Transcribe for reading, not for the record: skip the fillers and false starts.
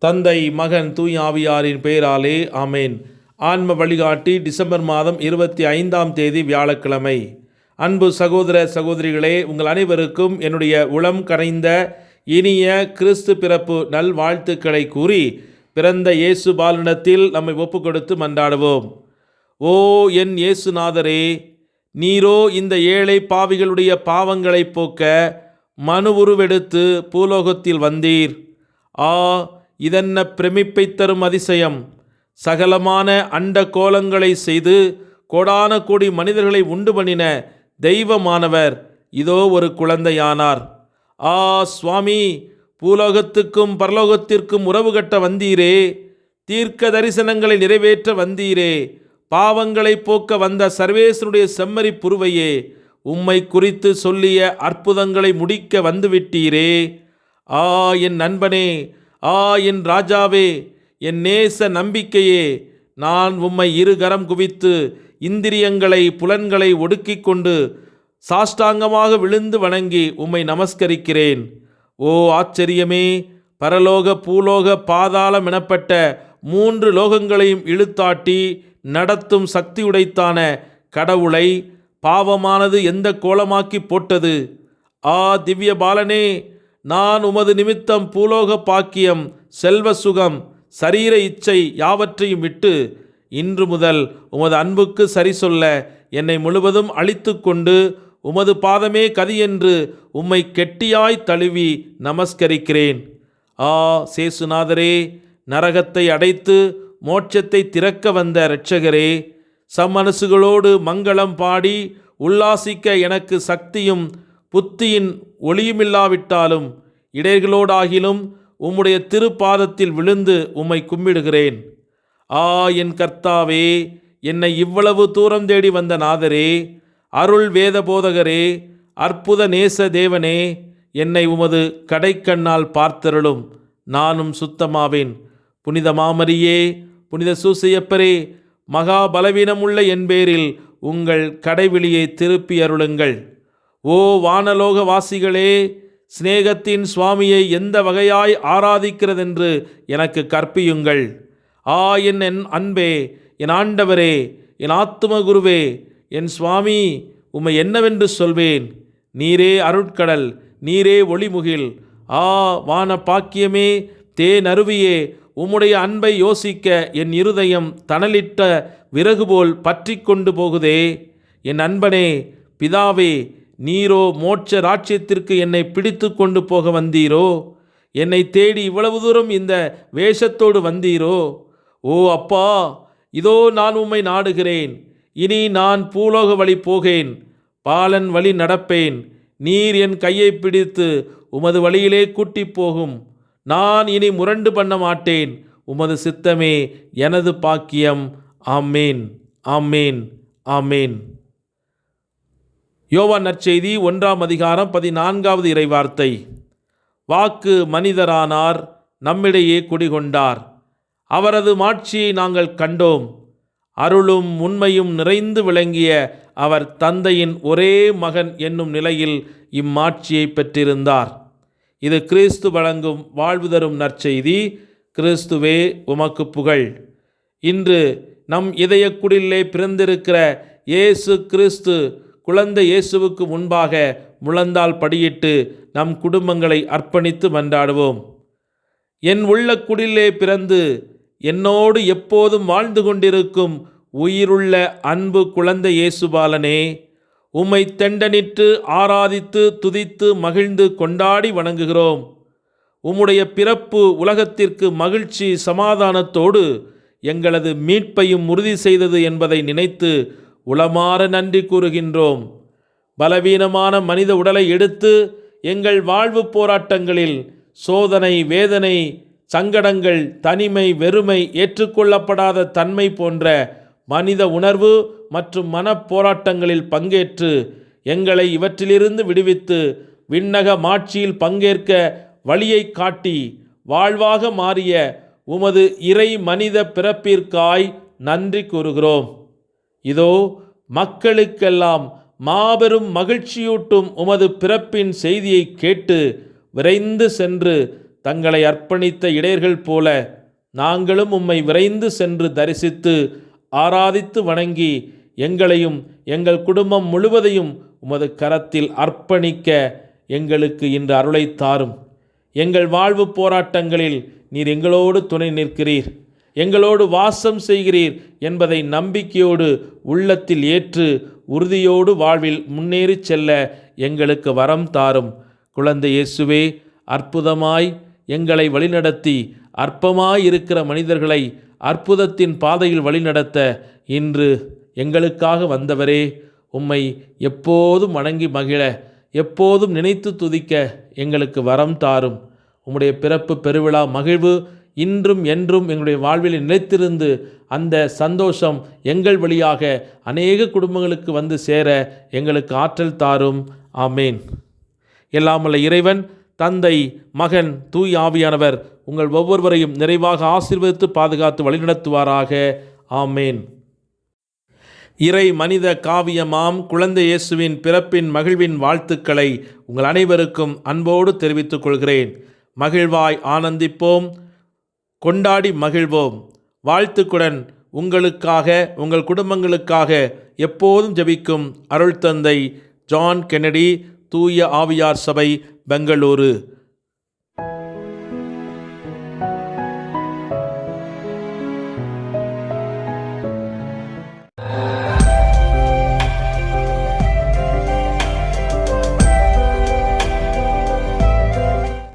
தந்தை, மகன், தூய் ஆவியாரின் பெயராலே ஆமேன். ஆன்ம வழிகாட்டி டிசம்பர் மாதம் 25ஆம் தேதி வியாழக்கிழமை. அன்பு சகோதர சகோதரிகளே, உங்கள் அனைவருக்கும் என்னுடைய உளம் கரைந்த இனிய கிறிஸ்து பிறப்பு நல்வாழ்த்துக்களை கூறி பிறந்த இயேசு பாலனிடத்தில் நம்மை ஒப்பு கொடுத்து மன்றாடுவோம். ஓ என் இயேசுநாதரே, நீரோ இந்த ஏழை பாவிகளுடைய பாவங்களை போக்க மனு உருவெடுத்து பூலோகத்தில் வந்தீர். ஆ, இதென்ன பிரமிப்பை தரும் அதிசயம்! சகலமான அண்ட கோலங்களை செய்து கோடான கோடி மனிதர்களை உண்டு பண்ணின தெய்வமானவர் இதோ ஒரு குழந்தையானார். ஆ சுவாமி, பூலோகத்துக்கும் பரலோகத்திற்கும் உறவு கட்ட வந்தீரே, தீர்க்க தரிசனங்களை நிறைவேற்ற வந்தீரே, பாவங்களை போக்க வந்த சர்வேசனுடைய செம்மறி புருவையே, உம்மை குறித்து சொல்லிய அற்புதங்களை முடிக்க வந்துவிட்டீரே. ஆ என் நண்பனே, ஆ என் ராஜாவே, என் நேச நம்பிக்கையே, நான் உம்மை இருகரம் குவித்து இந்திரியங்களை புலன்களை ஒடுக்கிக் கொண்டு சாஷ்டாங்கமாக விழுந்து வணங்கி உம்மை நமஸ்கரிக்கிறேன். ஓ ஆச்சரியமே! பரலோக பூலோக பாதாளம் எனப்பட்ட 3 லோகங்களையும் இழுத்தாட்டி நடத்தும் சக்தியுடைத்தான கடவுளை பாவமானது எந்த கோலமாக்கி போட்டது! ஆ திவ்ய பாலனே, நான் உமது நிமித்தம் பூலோக பாக்கியம், செல்வ சுகம், சரீர இச்சை யாவற்றையும் விட்டு இன்று முதல் உமது அன்புக்கு சரி சொல்ல என்னை முழுவதும் அழித்து கொண்டு உமது பாதமே கதி என்று உம்மை கெட்டியாய் தழுவி நமஸ்கரிக்கிறேன். ஆ சேசுநாதரே, நரகத்தை அடைத்து மோட்சத்தை திறக்க வந்த இரட்சகரே, சம்மனசுகளோடு மங்களம் பாடி உல்லாசிக்க எனக்கு சக்தியும் புத்தியின் ஒளியுமில்லாவிட்டாலும் இடைகளோடாகிலும் உம்முடைய திருப்பாதத்தில் விழுந்து உம்மை கும்பிடுகிறேன். ஆ என் கர்த்தாவே, என்னை இவ்வளவு தூரம் தேடி வந்த நாதரே, அருள் வேத போதகரே, அற்புத நேச தேவனே, என்னை உமது கடைக்கண்ணால் பார்த்தருளும், நானும் சுத்தமாவேன். புனித மாமரியே, புனித சூசையப்பரே, மகா பலவீனமுள்ள என் பேரில் உங்கள் கடைவிழியை திருப்பி அருளுங்கள். ஓ வானலோக வாசிகளே, சிநேகத்தின் சுவாமியை எந்த வகையாய் ஆராதிக்கிறதென்று எனக்கு கற்பியுங்கள். ஆ என் அன்பே, என் ஆண்டவரே, என் ஆத்தும குருவே, என் சுவாமி, உம்மை என்னவென்று சொல்வேன்? நீரே அருட்கடல், நீரே ஒளிமுகில். ஆ வான பாக்கியமே, தேனருவியே, உம்முடைய அன்பை யோசிக்க என் இருதயம் தணலிட்ட விறகு போல் பற்றி கொண்டு போகுதே. என் அன்பனே, பிதாவே, நீரோ மோட்ச ராட்சியத்திற்கு என்னை பிடித்து கொண்டு போக வந்தீரோ? என்னை தேடி இவ்வளவு தூரம் இந்த வேஷத்தோடு வந்தீரோ? ஓ அப்பா, இதோ நான் உம்மை நாடுகிறேன். இனி நான் பூலோக வழி போகேன், பாலன் வழி நடப்பேன். நீர் என் கையை பிடித்து உமது வழியிலே கூட்டி போகும். நான் இனி முரண்டு பண்ண மாட்டேன். உமது சித்தமே எனது பாக்கியம். ஆமேன், ஆமேன், ஆமேன். யோவான் நற்செய்தி 1ஆம் அதிகாரம் 14வது இறைவார்த்தை. வாக்கு மனிதரானார், நம்மிடையே குடிகொண்டார். அவரது மாட்சியை நாங்கள் கண்டோம். அருளும் உண்மையும் நிறைந்து விளங்கிய அவர் தந்தையின் ஒரே மகன் என்னும் நிலையில் இம்மாட்சியை பெற்றிருந்தார். இது கிறிஸ்து வழங்கும் வாழ்வு தரும் நற்செய்தி. கிறிஸ்துவே உமக்கு புகழ். இன்று நம் இதயக்குடிலே பிறந்திருக்கிற இயேசு கிறிஸ்து குழந்தை இயேசுவுக்கு முன்பாக முழந்தால் படியிட்டு நம் குடும்பங்களை அர்ப்பணித்து மன்றாடுவோம். என் உள்ள குடிலே பிறந்து என்னோடு எப்போதும் வாழ்ந்து கொண்டிருக்கும் உயிருள்ள அன்பு குழந்தை இயேசுபாலனே, உம்மை தெண்டனிட்டு ஆராதித்து துதித்து மகிழ்ந்து கொண்டாடி வணங்குகிறோம். உம்முடைய பிறப்பு உலகத்திற்கு மகிழ்ச்சி சமாதானத்தோடு எங்களது மீட்பையும் உறுதி செய்தது என்பதை நினைத்து உளமாற நன்றி கூறுகின்றோம். பலவீனமான மனித உடலை எடுத்து எங்கள் வாழ்வு போராட்டங்களில் சோதனை, வேதனை, சங்கடங்கள், தனிமை, வெறுமை, ஏற்றுக்கொள்ளப்படாத தன்மை போன்ற மனித உணர்வு மற்றும் மனப்போராட்டங்களில் பங்கேற்று எங்களை இவற்றிலிருந்து விடுவித்து விண்ணக மாட்சியில் பங்கேற்க வழியை காட்டி வாழ்வாக மாறிய உமது இறை மனித பிறப்பிற்காய் நன்றி கூறுகிறோம். இதோ மக்களுக்கெல்லாம் மாபெரும் மகிழ்ச்சியூட்டும் உமது பிறப்பின் செய்தியை கேட்டு விரைந்து சென்று தங்களை அர்ப்பணித்த இடையர்கள் போல நாங்களும் உம்மை விரைந்து சென்று தரிசித்து ஆராதித்து வணங்கி எங்களையும் எங்கள் குடும்பம் முழுவதையும் உமது கரத்தில் அர்ப்பணிக்க எங்களுக்கு இன்று அருளை தாரும். எங்கள் வாழ்வு போராட்டங்களில் நீர் எங்களோடு துணை நிற்கிறீர், எங்களோடு வாசம் செய்கிறீர் என்பதை நம்பிக்கையோடு உள்ளத்தில் ஏற்று உறுதியோடு வாழ்வில் முன்னேறி செல்ல எங்களுக்கு வரம் தாரும். குழந்தை இயேசுவே, அற்புதமாய் எங்களை வழிநடத்தி அற்பமாயிருக்கிற மனிதர்களை அற்புதத்தின் பாதையில் வழிநடத்த இன்று எங்களுக்காக வந்தவரே, உம்மை எப்போதும் வணங்கி மகிழ, எப்போதும் நினைத்து துதிக்க எங்களுக்கு வரம் தாரும். உம்முடைய பிறப்பு பெருவிழா மகிழ்வு இன்றும் என்றும் எங்களுடைய வாழ்வில் நிலைத்திருந்து அந்த சந்தோஷம் எங்கள் வழியாக அநேக குடும்பங்களுக்கு வந்து சேர எங்களுக்கு ஆற்றல் தாரும். ஆமேன். எல்லாமல்ல இறைவன், தந்தை, மகன், தூய் ஆவியானவர் உங்கள் ஒவ்வொருவரையும் நிறைவாக ஆசீர்வதித்து பாதுகாத்து வழிநடத்துவாராக. ஆமேன். இறை மனித காவியமாம் குழந்தை இயேசுவின் பிறப்பின் மகிழ்வின் வாழ்த்துக்களை உங்கள் அனைவருக்கும் அன்போடு தெரிவித்துக் கொள்கிறேன். மகிழ்வாய் ஆனந்திப்போம், கொண்டாடி மகிழ்வோம். வாழ்த்துக்களுடன் உங்களுக்காக, உங்கள் குடும்பங்களுக்காக எப்போதும் ஜெபிக்கும் அருள் தந்தை ஜான் கென்னடி, தூய ஆவியார் சபை, பெங்களூரு.